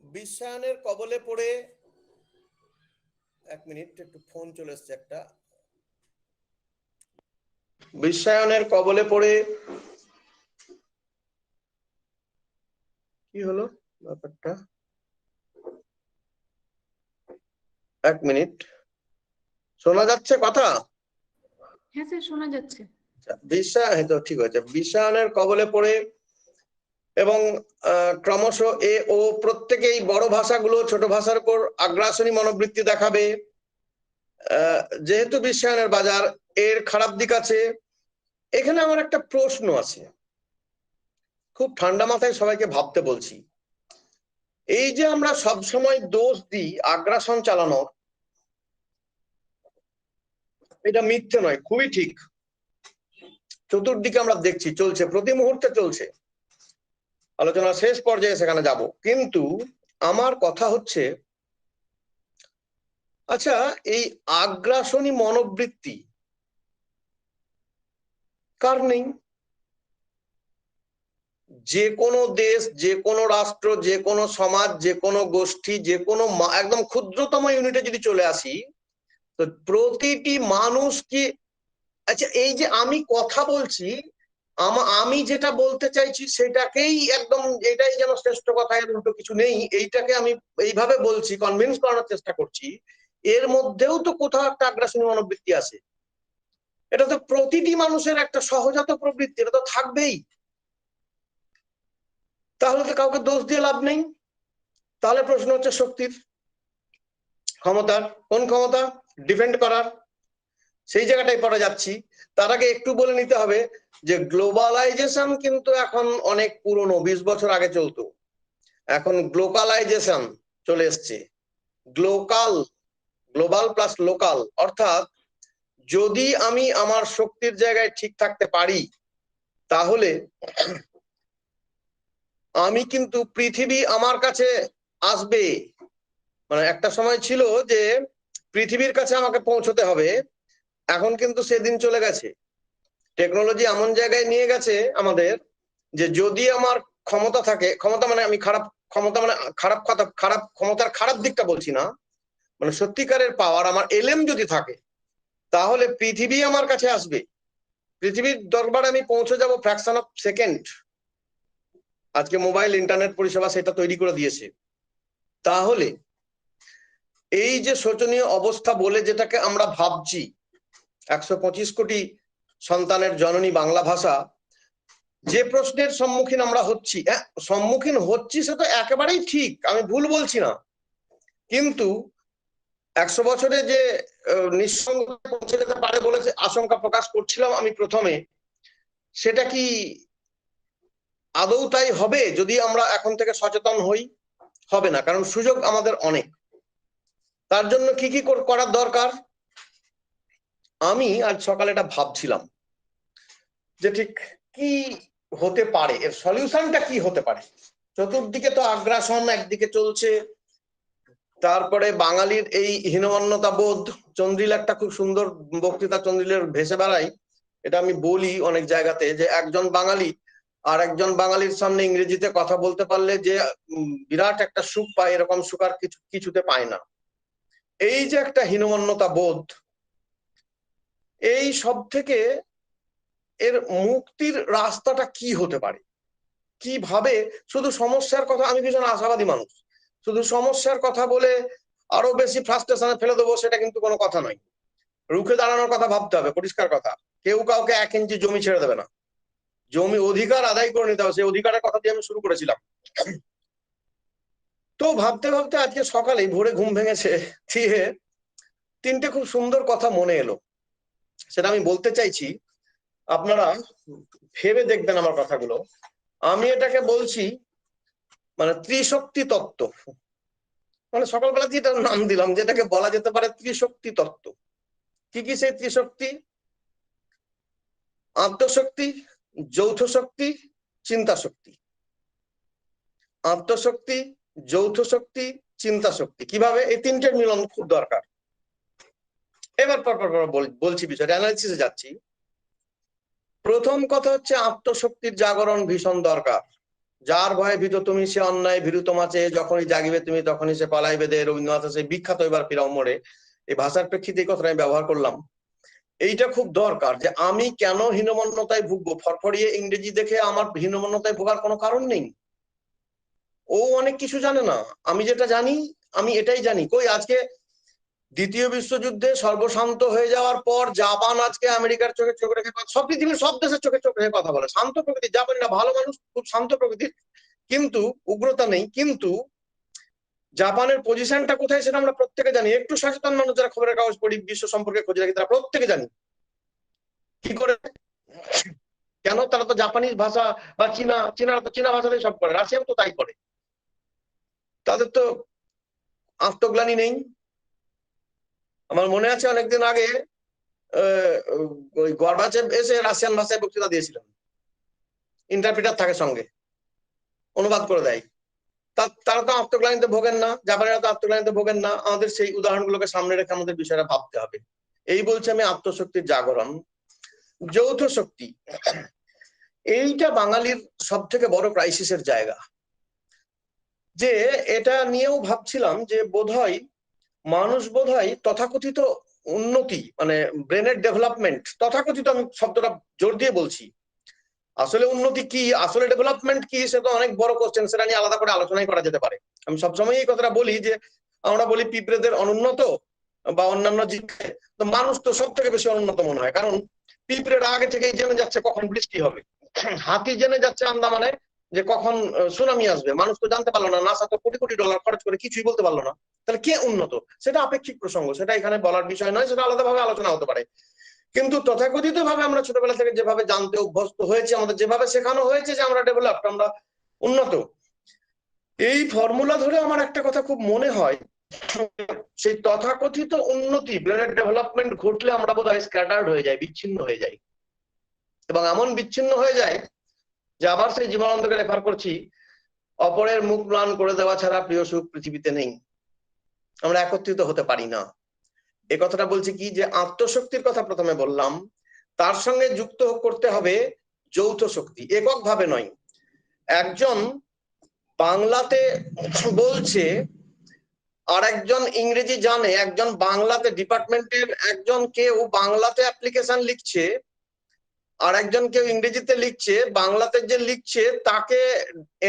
বিশ্বায়নের কবলে পড়ে, এক মিনিট একটু ফোন চলে এসছে একটা, বিশ্বায়নের কবলে পড়ে কি হলো ব্যাপারটা, এক মিনিট, শোনা যাচ্ছে কথা? হ্যাঁ স্যার, শোনা যাচ্ছে। তো ঠিক আছে। বিশ্বায়নের কবলে পড়ে এবং ক্রমশ ও প্রত্যেকেই বড় ভাষাগুলো ছোট ভাষার উপর আগ্রাসনী মনোবৃত্তি দেখাবে। যেহেতু বিশ্বায়নের বাজার, এর খারাপ দিক আছে। এখানে আমার একটা প্রশ্ন আছে, খুব ঠান্ডা মাথায় সবাইকে ভাবতে বলছি। এই যে আমরা সব সময় দোষ দিই আগ্রাসন চালানোর, এটা মিথ্যে নয়, খুবই ঠিক। চতুর্দিকে আমরা দেখছি চলছে, প্রতি মুহূর্তে চলছে, আলোচনা শেষ পর্যায়ে সেখানে যাব। কিন্তু আমার কথা হচ্ছে, আচ্ছা এই আগ্রাসনী মনোবৃত্তি কার নেই? যে কোনো দেশ, যে কোনো রাষ্ট্র, যে কোনো সমাজ, যে কোনো গোষ্ঠী, যে কোনো একদম ক্ষুদ্রতম ইউনিটে যদি চলে আসি, তো প্রতিটি মানুষ কি, আচ্ছা এই যে আমি কথা বলছি, আমি যেটা বলতে চাইছি সেটাকেই একদম, এটাই যেন শ্রেষ্ঠ কথা, এর উল্টো কিছু নেই, এইটাকে আমি এইভাবে বলছি, কনভিন্স করানোর চেষ্টা করছি, এর মধ্যেও তো কোথাও একটা আগ্রাসনী মনোবৃত্তি আছে। এটা তো প্রতিটি মানুষের একটা সহজাত প্রবৃত্তি, এটা তো থাকবেই। তাহলে তো কাউকে দোষ দিয়ে লাভ নেই। তাহলে প্রশ্ন হচ্ছে শক্তির, ক্ষমতার। কোন ক্ষমতা? ডিফেন্ড করার। সেই জায়গাটাই পড়ে যাচ্ছি। তার আগে একটু বলে নিতে হবে যে গ্লোবালাইজেশন কিন্তু এখন অনেক পুরনো, 20 বছর আগে চলতো, এখন গ্লোকালাইজেশন চলে এসছে। গ্লোবাল প্লাস লোকাল, অর্থাৎ যদি আমি আমার শক্তির জায়গায় ঠিক থাকতে পারি, তাহলে আমি কিন্তু পৃথিবী আমার কাছে আসবে। মানে একটা সময় ছিল যে পৃথিবীর কাছে আমাকে পৌঁছতে হবে, এখন কিন্তু সেদিন চলে গেছে। টেকনোলজি এমন জায়গায় নিয়ে গেছে আমাদের, যে যদি আমার ক্ষমতা থাকে, ক্ষমতা মানে আমি খারাপ ক্ষমতা মানে খারাপ কথা, খারাপ ক্ষমতার খারাপ দিকটা বলছি না, মানে সত্যিকারের পাওয়ার, আমার এলএম যদি থাকে, তাহলে পৃথিবী আমার কাছে আসবে। পৃথিবীর দরবারে আমি পৌঁছে যাব ফ্র্যাকশন অফ সেকেন্ড। আজকে মোবাইল ইন্টারনেট পরিষেবা সেটা তৈরি করে দিয়েছে। তাহলে এই যে শোচনীয় অবস্থা বলে যেটাকে আমরা ভাবছি, 125 কোটি সন্তানের জননী বাংলা ভাষা, যে প্রশ্নের সম্মুখীন আমরা হচ্ছি, সে তো একেবারেই ঠিক, আমি ভুল বলছি না, কিন্তু 100 বছরে যে নিঃসঙ্গতায় পৌঁছে যেতে পারে বলে আশঙ্কা প্রকাশ করছিলাম আমি প্রথমে, সেটা কি আদৌ তাই হবে যদি আমরা এখন থেকে সচেতন হই? হবে না, কারণ সুযোগ আমাদের অনেক। তার জন্য কি কি করার দরকার? আমি আজ সকালে এটা ভাবছিলাম যে ঠিক কি হতে পারে, এর সলিউশনটা কি হতে পারে। চতুর্দিকে তো আগ্রাসন একদিকে চলছে, তারপরে বাঙালির এই হীনমন্যতা বোধ। চন্দ্রিল একটা খুব সুন্দর বক্তৃতা চন্দ্রিলের ভেসে বেড়াই, এটা আমি বলি অনেক জায়গাতে, যে একজন বাঙালি আর একজন বাঙালির সামনে ইংরেজিতে কথা বলতে পারলে যে বিরাট একটা সুখ পায়, এরকম সুখ আর কিছুতে পায় না। এই যে একটা হীনমন্যতা বোধ, এই সব থেকে এর মুক্তির রাস্তাটা কি হতে পারে? কিভাবে শুধু সমস্যার কথা, আমি ভীষণ আশাবাদী মানুষ, শুধু সমস্যার কথা বলে আরো বেশি ফ্রাস্ট্রেশনে ফেলে দেবো, সেটা কিন্তু কোনো কথা নয়। রুখে দাঁড়ানোর কথা ভাবতে হবে, পরিষ্কার কথা। কেউ কাউকে 1 ইঞ্চি জমি ছেড়ে দেবে না, জমি অধিকার আদায় করে নিতে হবে, সেই অধিকারের কথা দিয়ে আমি শুরু করেছিলাম। তো ভাবতে ভাবতে আজকে সকালে ভোরে ঘুম ভেঙেছে, দিয়ে 3টে খুব সুন্দর কথা মনে এলো, সেটা আমি বলতে চাইছি, আপনারা ভেবে দেখবেন আমার কথাগুলো। আমি এটাকে বলছি মানে ত্রিশক্তি তত্ত্ব, মানে সকালবেলা যেটা নাম দিলাম, যেটাকে বলা যেতে পারে ত্রিশক্তি তত্ত্ব। কি কি সেই ত্রিশক্তি? আত্মশক্তি, যৌথ শক্তি, চিন্তা শক্তি। আত্মশক্তি, যৌথ শক্তি, চিন্তা শক্তি। কিভাবে? এই 3টের মিলন খুব দরকার। এবার পর বলছি, বিষয়টা অ্যানালিসিসে যাচ্ছি। প্রথম কথা হচ্ছে আত্মশক্তির জাগরণ ভীষণ দরকার। যার ভয়ে ভীত তুমি সে অন্যায় ভীরু তোমাচে, যখনই জাগিবে তুমি তখনই সে পালাইবে দে। রবীন্দ্রনাথের সেই বিখ্যাত এবার ফিরাও মোড়ে, এই ভাষার প্রেক্ষিতে এই কথাটা আমি ব্যবহার করলাম। এইটা খুব দরকার যে আমি কেন হীনমন্যতায় ভুগবো। ফরফরিয়ে ইংরেজি দেখে আমার হীনমন্যতায় ভোগার কোনো কারণ নেই। ও অনেক কিছু জানে না, আমি যেটা জানি আমি এটাই জানি। কই আজকে দ্বিতীয় বিশ্বযুদ্ধে সর্বশান্ত হয়ে যাওয়ার পর জাপান আজকে আমেরিকার চোখে চোখ রেখে সব পৃথিবীর সব দেশের চোখে চোখ রেখে কথা বলে। শান্ত প্রকৃতির, জাপানিরা ভালো মানুষ, খুব শান্ত প্রকৃতির, কিন্তু উগ্রতা নেই। কিন্তু জাপানের পজিশনটা কোথায় সেটা আমরা প্রত্যেকে জানি। একটু সচেতন মানুষ যারা খবরের কাগজ পড়ি, বিশ্ব সম্পর্কে খোঁজ রাখি, তারা প্রত্যেকে জানি কি করে। কেন? তারা তো জাপানিজ ভাষা বা চীনারা তো চীনা ভাষাতেই সব করে, রাশিয়াও তো তাই করে। তাদের তো আত্মগ্লানি নেই। আমার মনে আছে অনেকদিন আগে ওই গর্বাচেভ এসে রাশিয়ান ভাষায় বক্তৃতা দিয়েছিলেন, ইন্টারপ্রিটার থাকে সঙ্গে, অনুবাদ করে দেয়। তারা তো আত্মগ্লানিতে ভোগেন না, জাপানিরা তো আত্মগ্লানিতে ভোগেন না। আমাদের সেই উদাহরণগুলোকে সামনে রেখে আমাদের বিষয়টা ভাবতে হবে। এই বলছি আমি আত্মশক্তির জাগরণ। যৌথ শক্তি, এইটা বাঙালির সব থেকে বড় ক্রাইসিসের জায়গা। যে এটা নিয়েও ভাবছিলাম যে মানুষ বোধহয় তথাকথিত উন্নতি মানে ব্রেনের ডেভেলপমেন্ট, তথাকথিত আমি শব্দটা জোর দিয়ে বলছি, আসলে উন্নতি কি, আসলে ডেভেলপমেন্ট কি, সেটা অনেক বড় কোশ্চেন, সেটা নিয়ে আলাদা করে আলোচনাই করা যেতে পারে। আমি সবসময় এই কথাটা বলি যে আমরা বলি পিঁপড়েদের অনুন্নত বা অন্যান্য জীবে, তো মানুষ তো সব থেকে বেশি অনুন্নত মনে হয়। কারণ পিঁপড়েরা আগে থেকেই জেনে যাচ্ছে কখন বৃষ্টি হবে, হাতি জেনে যাচ্ছে আন্দামানে যে কখন সুনামি আসবে। মানুষ তো জানতে পারলো না, নাসা তো কোটি কোটি ডলার খরচ করে কিছুই বলতে পারলো না। তাহলে কে উন্নত? সেটা আপেক্ষিক প্রসঙ্গ, সেটা এখানে বলার বিষয় নয়, সেটা আলাদাভাবে আলোচনা হতে পারে। কিন্তু তথাকথিত ভাবে আমরা ছোটবেলা থেকে যেভাবে জানতে অভ্যস্ত হয়েছে, আমাদের যেভাবে শেখানো হয়েছে যে আমরা ডেভেলপড, আমরা উন্নত, এই ফর্মুলা ধরে আমার একটা কথা খুব মনে হয়, সেই তথাকথিত উন্নতি ব্রেনের ডেভেলপমেন্ট ঘটলে আমরা বোধহয় স্ক্যাটার্ড হয়ে যাই, বিচ্ছিন্ন হয়ে যাই। এবং এমন বিচ্ছিন্ন হয়ে যায় যে আবার সেই জীবনানন্দকে রেফার করছি, অপরের মুখ ম্লান করে দেওয়া ছাড়া প্রিয় সুখ পৃথিবীতে নেই। আমরা একত্রিত হতে পারি না। এ কথাটা বলছি কি যে আত্মশক্তির কথা প্রথমে বললাম, তার সঙ্গে যুক্ত করতে হবে যৌথ শক্তি, একক ভাবে নয়। একজন বাংলাতে বলছে আর একজন ইংরেজি জানে, একজন বাংলাতে ডিপার্টমেন্টের একজন কেউ বাংলাতে অ্যাপ্লিকেশন লিখছে আর একজন কেউ ইংরেজিতে লিখছে। বাংলাতে যে লিখছে তাকে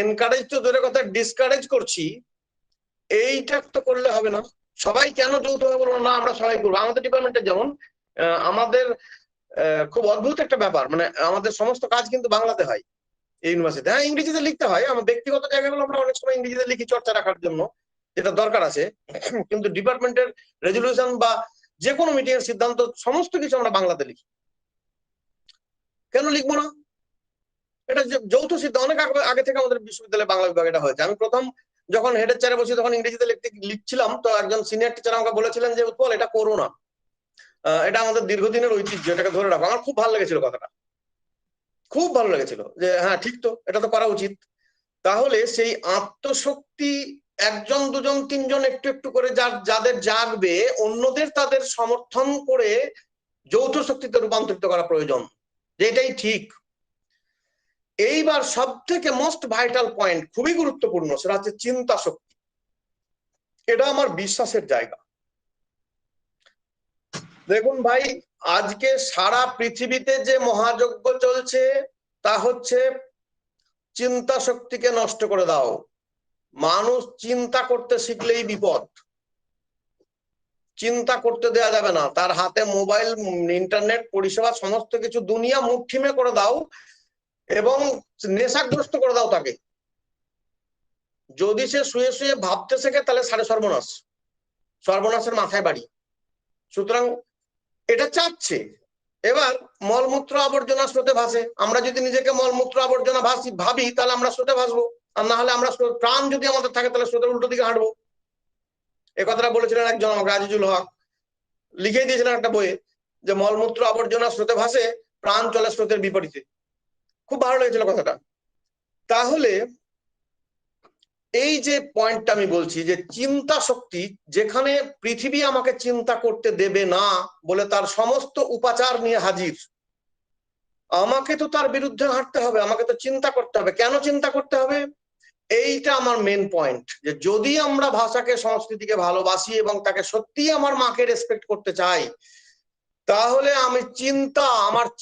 এনকারেজ তো দূরের কথা, ডিসকারেজ করছি। এইটা তো করলে হবে না। সবাই কেন যৌথ হবে বলবো না, আমরা সবাই করবো। আমাদের ডিপার্টমেন্টে যেমন আমাদের খুব অদ্ভুত একটা ব্যাপার, মানে আমাদের সমস্ত কাজ কিন্তু বাংলাতে হয় এই ইউনিভার্সিটি। হ্যাঁ, ইংরেজিতে লিখতে হয়, আমার ব্যক্তিগত জায়গাগুলো আমরা অনেক সময় ইংরেজিতে লিখি চর্চা রাখার জন্য, যেটা দরকার আছে। কিন্তু ডিপার্টমেন্টের রেজলিউশন বা যে কোনো মিটিং এর সিদ্ধান্ত সমস্ত কিছু আমরা বাংলাতে লিখি। কেন লিখবো না? এটা যৌথ সিদ্ধান্ত। অনেক আগে থেকে আমাদের বিশ্ববিদ্যালয়ে বাংলা বিভাগ এটা হয়েছে। আমি প্রথম যখন হেডের চেয়ারে বসি তখন ইংরেজিতে লিখছিলাম, তো একজন সিনিয়র টিচার আমাকে বলেছিলেন যে উৎপল এটা করো না, এটা আমাদের দীর্ঘদিনের ঐতিহ্য, এটাকে ধরে রাখো। আমার খুব ভালো লেগেছিল কথাটা, খুব ভালো লেগেছিল যে হ্যাঁ ঠিক তো, এটা তো করা উচিত। তাহলে সেই আত্মশক্তি একজন দুজন তিনজন একটু একটু করে যাদের জাগবে, অন্যদের তাদের সমর্থন করে যৌথ শক্তিতে রূপান্তরিত করা প্রয়োজন, যেটাই ঠিক। এইবার সব থেকে মোস্ট ভাইটাল পয়েন্ট, খুবই গুরুত্বপূর্ণ, সেটা হচ্ছে চিন্তা শক্তি। এটা আমার বিশ্বাসের জায়গা। দেখুন ভাই, আজকে সারা পৃথিবীতে যে মহাযজ্ঞ চলছে তা হচ্ছে চিন্তা শক্তিকে নষ্ট করে দাও। মানুষ চিন্তা করতে শিখলেই বিপদ, চিন্তা করতে দেওয়া যাবে না। তার হাতে মোবাইল, ইন্টারনেট পরিষেবা, সমস্ত কিছু দুনিয়া মুঠিমে করে দাও এবং নেশাগ্রস্ত করে দাও তাকে। যদি সে শুয়ে শুয়ে ভাবতে শেখে তাহলে সাড়ে সর্বনাশ, সর্বনাশের মাথায় বাড়ি। সুতরাং এটা চাচ্ছে। এবার মলমূত্র আবর্জনা স্রোতে ভাসে, আমরা যদি নিজেকে মলমূত্র আবর্জনা ভাবি তাহলে আমরা স্রোতে ভাসবো, আর না হলে আমরা প্রাণ যদি আমাদের থাকে তাহলে স্রোতের উল্টো দিকে হাঁটবো। এ কথাটা বলেছিলেন একজন আমাকে, আজিজুল হক, লিখে দিয়েছিলেন একটা বইয়ে যে মলমূত্র আবর্জনা স্রোতে ভাসে, প্রাণ চলে স্রোতের বিপরীতে। খুব ভালো লেগেছিল কথাটা। তাহলে এই যে পয়েন্টটা আমি বলছি যে চিন্তা শক্তি, যেখানে পৃথিবী আমাকে চিন্তা করতে দেবে না বলে তার সমস্ত উপাচার নিয়ে হাজির, আমাকে তো তার বিরুদ্ধে হাঁটতে হবে, আমাকে তো চিন্তা করতে হবে। কেন চিন্তা করতে হবে? এইটা আমার মেন পয়েন্ট, যে যদি আমরা ভাষাকে সংস্কৃতিকে ভালোবাসি এবং তাকে সত্যি আমার মাকে রেসপেক্ট করতে চাই, তাহলে আমার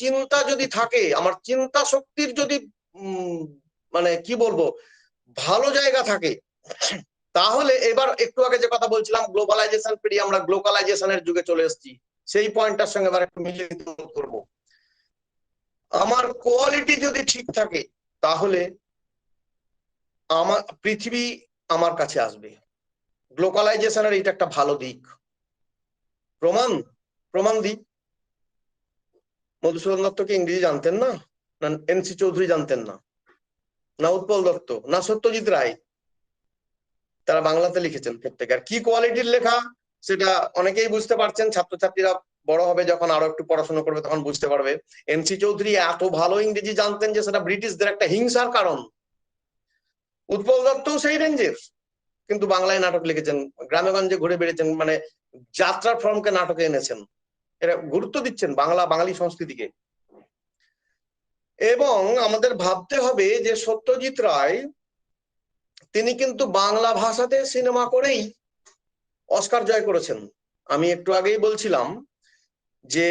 চিন্তা যদি থাকে, আমার চিন্তা শক্তির যদি মানে কি বলবো ভালো জায়গা থাকে, তাহলে এবার একটু আগে যে কথা বলছিলাম গ্লোবালাইজেশন পেরিয়ে আমরা গ্লোকালাইজেশনের যুগে চলে এসেছি, সেই পয়েন্টটার সঙ্গে এবার একটু মিলিয়ে করবো। আমার কোয়ালিটি যদি ঠিক থাকে তাহলে আমার পৃথিবী আমার কাছে আসবে। গ্লোকালাইজেশনের এটা একটা ভালো দিক। প্রমাণ দিক। মধুসূদন দত্তকে ইংরেজি জানতেন না? না এনসি চৌধুরী জানতেন না? না উৎপল দত্ত? না সত্যজিৎ রায়? তারা বাংলাতে লিখেছেন প্রত্যেকে। আর কি কোয়ালিটির লেখা সেটা অনেকেই বুঝতে পারছেন, ছাত্রছাত্রীরা বড় হবে যখন আরো একটু পড়াশোনা করবে তখন বুঝতে পারবে। এনসি চৌধুরী এত ভালো ইংরেজি জানতেন যে সেটা ব্রিটিশদের একটা হিংসার কারণ। উৎপল দত্তও সেই রেঞ্জের, কিন্তু বাংলায় নাটক লিখেছেন, গ্রামেগঞ্জে ঘুরে বেড়েছেন, মানে যাত্রার ফর্মকে নাটকে এনেছেন। এরা গুরুত্ব দিচ্ছেন বাঙালি সংস্কৃতিকে। এবং আমাদের ভাবতে হবে যে সত্যজিৎ রায় তিনি কিন্তু বাংলা ভাষাতে সিনেমা করেই অস্কার জয় করেছেন। আমি একটু আগেই বলছিলাম যে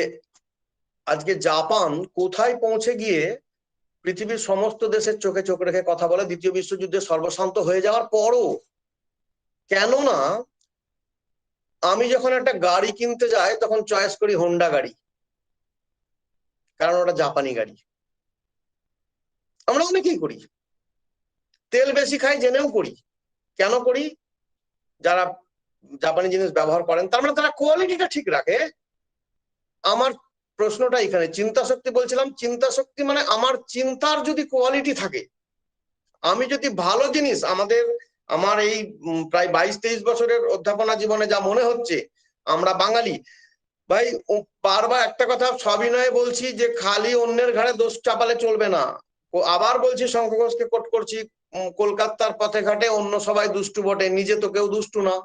আজকে জাপান কোথায় পৌঁছে গিয়ে পৃথিবীর সমস্ত দেশের চোখে চোখ রেখে কথা বলে, দ্বিতীয় বিশ্বযুদ্ধে সর্বশান্ত হয়ে যাওয়ার পরও। কেননা আমি যখন একটা গাড়ি কিনতে যাই তখন চয়েস করি হোন্ডা গাড়ি, কারণ ওটা জাপানি গাড়ি। আমরা অনেকেই করি। তেল বেশি খাই জেনেও করি। কেন করি? যারা জাপানি জিনিস ব্যবহার করেন তার মানে তারা কোয়ালিটিটা ঠিক রাখে। আমার প্রশ্নটা এখানে চিন্তা শক্তি বলছিলাম। চিন্তা শক্তি মানে আমার চিন্তার যদি কোয়ালিটি থাকে, আমি যদি ভালো জিনিস আমার এই প্রায় 22-23 বছরের অধ্যাপনা জীবনে যা মনে হচ্ছে, আমরা বাঙালি ভাই বারবার একটা কথা সবিনয়ে বলছি যে খালি অন্যের ঘাড়ে দোষ চাপালে চলবে না। আবার বলছি, শঙ্খ ঘোষকে কোট করছি, কলকাতার পথে ঘাটে অন্য সবাই দুষ্টু বটে, নিজে তো কেউ দুষ্টু না।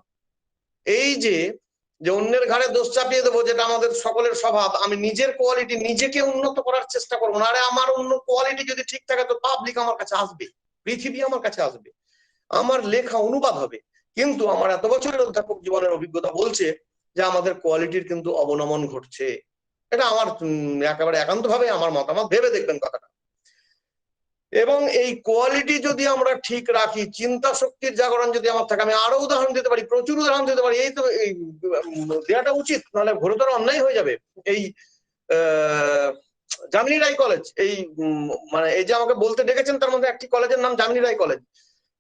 এই যে অন্যের ঘাড়ে দোষ চাপিয়ে দেবো, যেটা আমাদের সকলের স্বভাব, আমি নিজের কোয়ালিটি নিজেকে উন্নত করার চেষ্টা করবো না। আরে আমার অন্য কোয়ালিটি যদি ঠিক থাকে তো পাবলিক আমার কাছে আসবে, পৃথিবী আমার কাছে আসবে, আমার লেখা অনুবাদ হবে। কিন্তু আমার এত বছরের অধ্যাপক জীবনের অভিজ্ঞতা বলছে যে আমাদের কোয়ালিটির কিন্তু অবনমন ঘটছে। এটা আমার একেবারে একান্তভাবে আমার মতামত, ভেবে দেখবেন কথাটা। এবং এই কোয়ালিটি যদি আমরা ঠিক রাখি, চিন্তা শক্তির জাগরণ যদি আমার থাকে, আমি আরো উদাহরণ দিতে পারি, প্রচুর উদাহরণ দিতে পারি। এই তো দেওয়াটা উচিত, নাহলে ঘোরতর অন্যায় হয়ে যাবে। এই যামিনী রায় কলেজ, এই মানে এই যে আমাকে বলতে ডেকেছেন তার মধ্যে একটি কলেজের নাম যামিনী রায় কলেজ।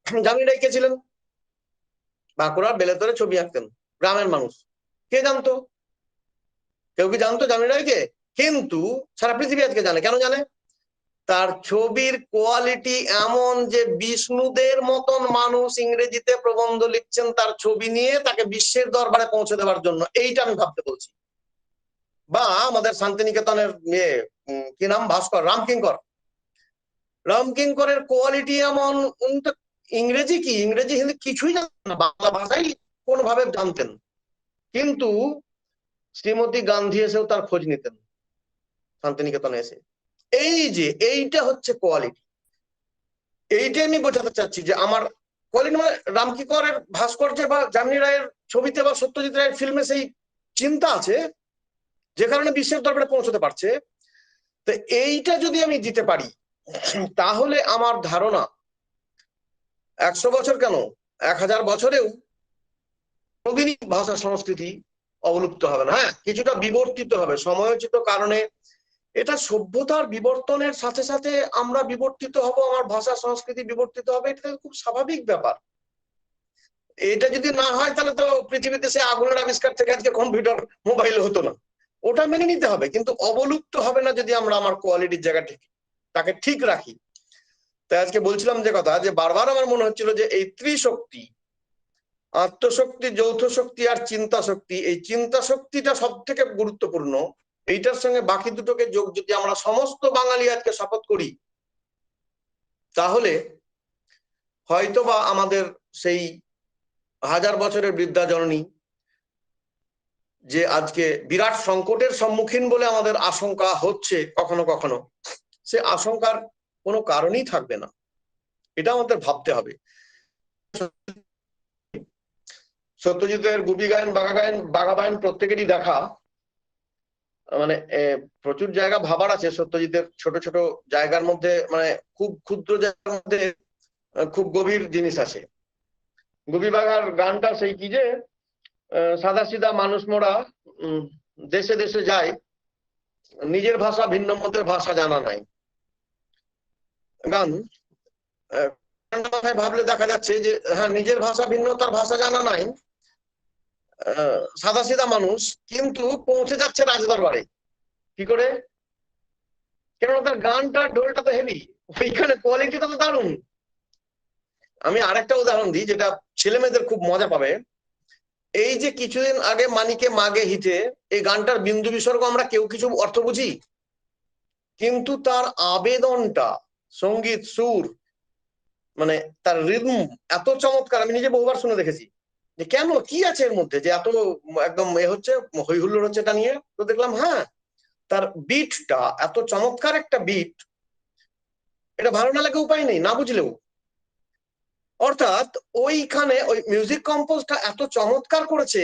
যামিনী রায় কে ছিলেন? বাঁকুড়ার বেলেতরে ছবি আঁকতেন, গ্রামের মানুষ। কে জানতো? কেউ কি জানতো যামিনী রায়কে? কিন্তু সারা পৃথিবী আজকে জানে। কেন জানে? তার ছবির কোয়ালিটি এমন যে বিষ্ণুদের মতন মানুষ ইংরেজিতে প্রবন্ধ লিখছেন তার ছবি নিয়ে, তাকে বিশ্বের দরবারে পৌঁছে দেওয়ার জন্য। এইটা আমি ভাবতে বলছি। বা আমাদের শান্তিনিকেতনের কি নাম, ভাস্কর রামকিঙ্করের কোয়ালিটি এমন, ইংরেজি কি ইংরেজি হিন্দি কিছুই জানতেন না, বাংলা ভাষাই কোনোভাবে জানতেন, কিন্তু শ্রীমতী গান্ধী এসেও তার খোঁজ নিতেন শান্তিনিকেতনে এসে। এই যে এইটা হচ্ছে কোয়ালিটি। এইটাই আমি বোঝাতে চাচ্ছি যে আমার কোয়ালিটি মানে রামকিঙ্করের ভাস্কর্যে বা যামিনী রায়ের ছবিতে বা সত্যজিৎ রায়ের ফিল্মে সেই চিন্তা আছে, যে কারণে বিশ্বের দরবারে পৌঁছতে পারছে। তো এইটা যদি আমি দিতে পারি, তাহলে আমার ধারণা 100 বছর কেন 1000 বছরেও নবীন ভাষা সংস্কৃতি অবলুপ্ত হবে না। হ্যাঁ, কিছুটা বিবর্তিত হবে সময়োচিত কারণে। এটা সভ্যতার বিবর্তনের সাথে সাথে আমরা বিবর্তিত হব, আমার ভাষা সংস্কৃতি বিবর্তিত হবে, এটা খুব স্বাভাবিক ব্যাপার। এটা যদি না হয় তাহলে তো পৃথিবীতে সে আগুনের আবিষ্কার থেকে আজকে কম্পিউটার মোবাইল হতো না। ওটা মেনে নিতে হবে, কিন্তু অবলুপ্ত হবে না যদি আমরা আমার কোয়ালিটির জায়গা তাকে ঠিক রাখি। তাই আজকে বলছিলাম যে কথা, যে বারবার আমার মনে হচ্ছিল যে এই ত্রিশক্তি, আত্মশক্তি, যৌথ শক্তি আর চিন্তা শক্তি, এই চিন্তা শক্তিটা সব থেকে গুরুত্বপূর্ণ। এইটার সঙ্গে বাকি দুটোকে যোগ যদি আমরা সমস্ত বাঙালি আজকে শপথ করি, তাহলে হয়তোবা আমাদের সেই 1000 বছরের বৃদ্ধা জননী, যে আজকে বিরাট সংকটের সম্মুখীন বলে আমাদের আশঙ্কা হচ্ছে কখনো কখনো, সে আশঙ্কার কোনো কারণই থাকবে না। এটা আমাদের ভাবতে হবে। সত্যজিতের গুপি গায়ন, বাঘা বাইন প্রত্যেকেরই দেখা, মানে প্রচুর জায়গা ভাবার আছে সত্যজিতের। ছোট ছোট জায়গার মধ্যে, মানে খুব ক্ষুদ্র জায়গার মধ্যে খুব গভীর জিনিস আছে। গুপি বাঘার গানটা সেই কি যে, সাদা সিধা মানুষ মোরা দেশে দেশে যায়, নিজের ভাষা ভিন্ন মতের ভাষা জানা নাই। গান ভাবলে দেখা যাচ্ছে যে হ্যাঁ, নিজের ভাষা ভিন্ন, তার ভাষা জানা নাই, সাদা সিধা মানুষ, কিন্তু পৌঁছে যাচ্ছে রাজদরবারে। কি করে? কেননা তার গানটা, ঢোলটা তো হেভি, ওইখানে কোয়ালিটিটা তো দারুণ। আমি আরেকটা উদাহরণ দিই, যেটা ছেলে মেয়েদের খুব মজা পাবে। এই যে কিছুদিন আগে মানিকে মাগে হিটে, এই গানটার বিন্দু বিসর্গ আমরা কেউ কিছু অর্থ বুঝি, কিন্তু তার আবেদনটা, সঙ্গীত, সুর, মানে তার রিদম এত চমৎকার। আমি নিজে বহুবার শুনে দেখেছি যে কেন, কি আছে এর মধ্যে যে এত একদম হচ্ছে, হই হুল্লোড় হচ্ছে এটা নিয়ে। তো দেখলাম হ্যাঁ, তার বিটটা এত চমৎকার একটা বিট, এটা ভালো না লাগে উপায় নেই, না বুঝলেও। অর্থাৎ ওইখানে ওই মিউজিক কম্পোজটা এত চমৎকার করেছে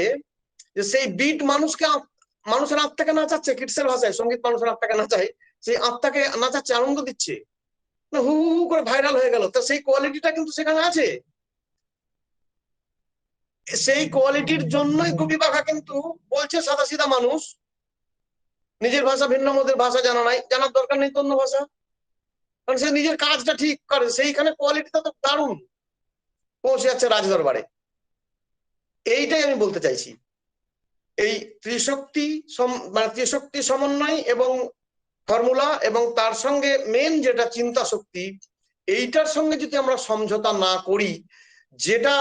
যে সেই বিট মানুষের আত্মাকে নাচাচ্ছে। কিডসের ভাষায় সঙ্গীত মানুষের আত্মাকে নাচায়, সেই আত্মাকে নাচাচ্ছে, আনন্দ দিচ্ছে, হু হু করে ভাইরাল হয়ে গেল। তো সেই কোয়ালিটিটা কিন্তু সেখানে আছে। সেই কোয়ালিটির জন্যই গুপি বাঘা কিন্তু বলছে সাদাসিধা মানুষ, নিজের ভাষা ভিন্ন মতের ভাষা জানা নাই, জানার দরকার নেই তো অন্য ভাষা, কারণ সে নিজের কাজটা ঠিক করে। সেইখানে কোয়ালিটিটা তো দারুণ, পৌঁছে যাচ্ছে রাজদরবারে। এইটাই আমি বলতে চাইছি। এই ত্রিশক্তি সমন্বয় এবং ফর্মুলা, এবং তার সঙ্গে মেন যেটা চিন্তা শক্তি, এইটার সঙ্গে যদি আমরা সমঝোতা না করি, যেটা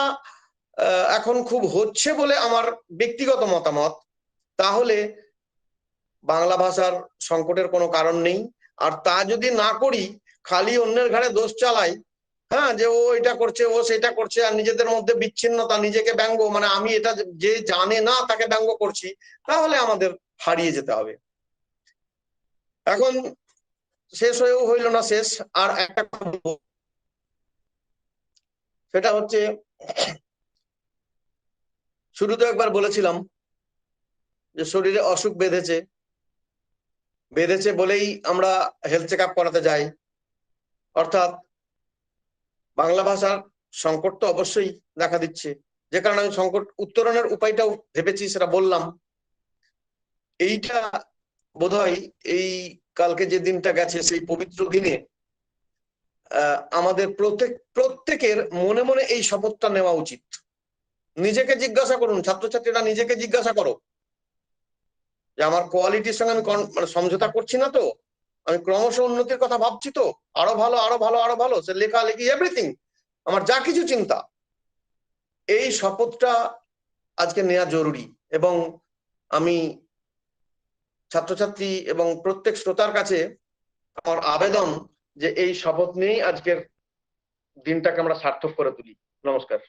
এখন খুব হচ্ছে বলে আমার ব্যক্তিগত মতামত, তাহলে বাংলা ভাষার সংকটের কোনো কারণ নেই। আর তা যদি না করি, খালি অন্যের ঘাড়ে দোষ চালাই, হ্যাঁ, যে ও এটা করছে, ও সেটা করছে, আর নিজেদের মধ্যে বিচ্ছিন্নতা, নিজেকে ব্যঙ্গ, মানে আমি এটা, যে জানে না তাকে ব্যঙ্গ করছি, তাহলে আমাদের হারিয়ে যেতে হবে। এখন শেষ হয়েও হইল না শেষ, আর একটা সেটা হচ্ছে, শুরুতে একবার বলেছিলাম যে শরীরে অসুখ বেঁধেছে বলেই আমরা হেলথ চেক আপ করাতে যাই। অর্থাৎ বাংলা ভাষার সংকট তো অবশ্যই দেখা দিচ্ছে, যে কারণে আমি সংকট উত্তরণের উপায়টাও ভেবেছি, সেটা বললাম। এইটা বোধহয় এই কালকে যে দিনটা গেছে, সেই পবিত্র দিনে আমাদের প্রত্যেকের মনে মনে এই শপথটা নেওয়া উচিত। নিজেকে জিজ্ঞাসা করুন, ছাত্রছাত্রীরা নিজেকে জিজ্ঞাসা করো যে আমার কোয়ালিটির সঙ্গে আমি মানে সমঝোতা করছি না তো, আমি ক্রমশ উন্নতির কথা ভাবছি তো, আরো ভালো, আরো ভালো, আরো ভালো, সে লেখালেখি, এভরিথিং, আমার যা কিছু চিন্তা, এই শপথটা আজকে নেওয়া জরুরি। এবং আমি ছাত্রছাত্রী এবং প্রত্যেক শ্রোতার কাছে আমার আবেদন যে এই শপথ নিয়েই আজকের দিনটাকে আমরা সার্থক করে তুলি। নমস্কার।